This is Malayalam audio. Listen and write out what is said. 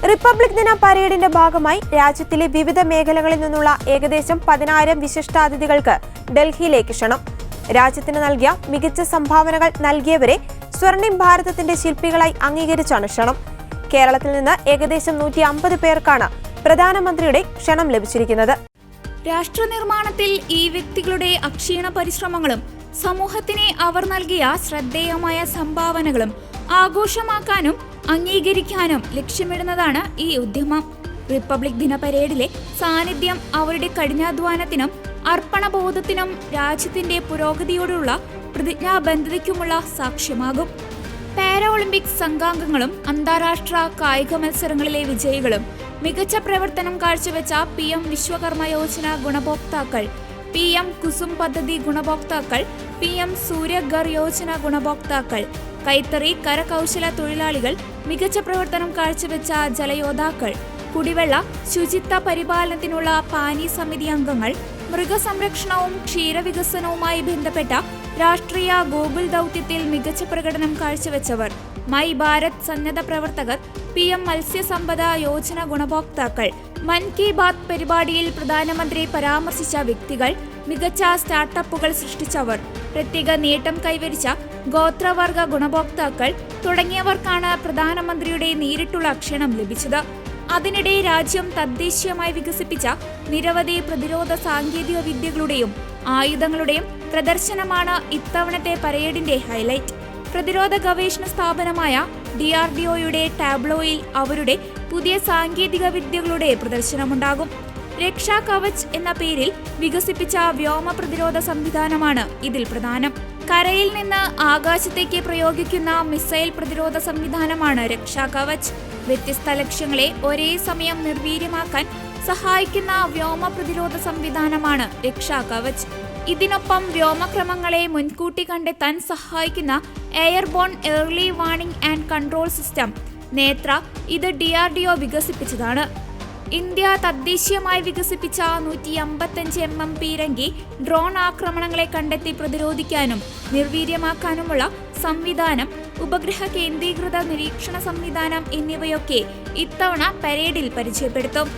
റിപ്പബ്ലിക് ദിന പരേഡിന്റെ ഭാഗമായി രാജ്യത്തിലെ വിവിധ മേഖലകളിൽ നിന്നുള്ള ഏകദേശം 10,000 വിശിഷ്ടാതിഥികൾക്ക് ഡൽഹിയിലേക്ക് ക്ഷണം. രാജ്യത്തിന് നൽകിയ മികച്ച സംഭാവനകൾ നൽകിയവരെ സ്വർണിം ഭാരതത്തിന്റെ ശില്പികളായി അംഗീകരിച്ചാണ് ക്ഷണം. കേരളത്തിൽ നിന്ന് ഏകദേശം 150 പേർക്കാണ് പ്രധാനമന്ത്രിയുടെ ക്ഷണം ലഭിച്ചിരിക്കുന്നത്. രാഷ്ട്രനിർമ്മാണത്തിൽ ഈ വ്യക്തികളുടെ അക്ഷീണ പരിശ്രമങ്ങളും സമൂഹത്തിന് അവർ നൽകിയ ശ്രദ്ധേയമായ സംഭാവനകളും ആഘോഷമാക്കാനും അംഗീകരിക്കാനും ലക്ഷ്യമിടുന്നതാണ് ഈ ഉദ്യമം. റിപ്പബ്ലിക് ദിന പരേഡിലെ സാന്നിധ്യം അവരുടെ കഠിനാധ്വാനത്തിനും അർപ്പണബോധത്തിനും രാജ്യത്തിന്റെ പുരോഗതിയോടുള്ള പ്രതിജ്ഞാബദ്ധതയ്ക്കുമുള്ള സാക്ഷ്യമാകും. പാരാ ഒളിമ്പിക്സ് സംഘാംഗങ്ങളും അന്താരാഷ്ട്ര കായിക മത്സരങ്ങളിലെ വിജയികളും മികച്ച പ്രവർത്തനം കാഴ്ചവെച്ച PM വിശ്വകർമ്മ യോജന ഗുണഭോക്താക്കൾ, PM കുസും പദ്ധതി ഗുണഭോക്താക്കൾ, PM സൂര്യഘർ യോജന ഗുണഭോക്താക്കൾ, കൈത്തറി കരകൗശല തൊഴിലാളികൾ, മികച്ച പ്രവർത്തനം കാഴ്ചവെച്ച ജലയോദ്ധാക്കൾ, കുടിവെള്ള ശുചിത്വ പരിപാലനത്തിനുള്ള പാനി സമിതി അംഗങ്ങൾ, മൃഗസംരക്ഷണവും ക്ഷീരവികസനവുമായി ബന്ധപ്പെട്ട രാഷ്ട്രീയ ഗോകുൽ ദൗത്യത്തിൽ മികച്ച പ്രകടനം കാഴ്ചവെച്ചവർ, മൈ ഭാരത് സന്നദ്ധ പ്രവർത്തകർ, PM മത്സ്യസമ്പദ യോജന ഗുണഭോക്താക്കൾ, മൻ കി ബാത്ത് പരിപാടിയിൽ പ്രധാനമന്ത്രി പരാമർശിച്ച വ്യക്തികൾ, മികച്ച സ്റ്റാർട്ടപ്പുകൾ സൃഷ്ടിച്ചവർ, പ്രത്യേക നേട്ടം കൈവരിച്ച ഗോത്രവർഗ ഗുണഭോക്താക്കൾ തുടങ്ങിയവർക്കാണ് പ്രധാനമന്ത്രിയുടെ നേരിട്ടുള്ള ക്ഷണം ലഭിച്ചത്. അതിനിടെ രാജ്യം തദ്ദേശീയമായി വികസിപ്പിച്ച നിരവധി പ്രതിരോധ സാങ്കേതിക വിദ്യകളുടെയും ആയുധങ്ങളുടെയും പ്രദർശനമാണ് ഇത്തവണത്തെ പരേഡിന്റെ ഹൈലൈറ്റ്. പ്രതിരോധ ഗവേഷണ സ്ഥാപനമായ DRDOയുടെ ടാബ്ലോയിൽ അവരുടെ പുതിയ സാങ്കേതിക വിദ്യകളുടെ പ്രദർശനമുണ്ടാകും. രക്ഷാ കവച് എന്ന പേരിൽ വികസിപ്പിച്ച വ്യോമ പ്രതിരോധ സംവിധാനമാണ് ഇതിൽ പ്രധാനം. കരയിൽ നിന്ന് ആകാശത്തേക്ക് പ്രയോഗിക്കുന്ന മിസൈൽ പ്രതിരോധ സംവിധാനമാണ് രക്ഷാ കവച്. വ്യത്യസ്ത ലക്ഷ്യങ്ങളെ ഒരേ സമയം നിർവീര്യമാക്കാൻ സഹായിക്കുന്ന വ്യോമ പ്രതിരോധ സംവിധാനമാണ് രക്ഷാ കവച്. ഇതിനൊപ്പം വ്യോമക്രമങ്ങളെ മുൻകൂട്ടി കണ്ടെത്താൻ സഹായിക്കുന്ന airborne early warning and control system നേത്ര ഇത് DRDO വികസിപ്പിച്ചതാണ്. ഇന്ത്യ തദ്ദേശീയമായി വികസിപ്പിച്ച 155 mm പീരങ്കി ഡ്രോൺ ആക്രമണങ്ങളെ കണ്ടെത്തി പ്രതിരോധിക്കാനും നിർവീര്യമാക്കാനുമുള്ള സംവിധാനം, ഉപഗ്രഹ കേന്ദ്രീകൃത നിരീക്ഷണ സംവിധാനം എന്നിവയൊക്കെ ഇത്തവണ പരേഡിൽ പരിചയപ്പെടുത്തും.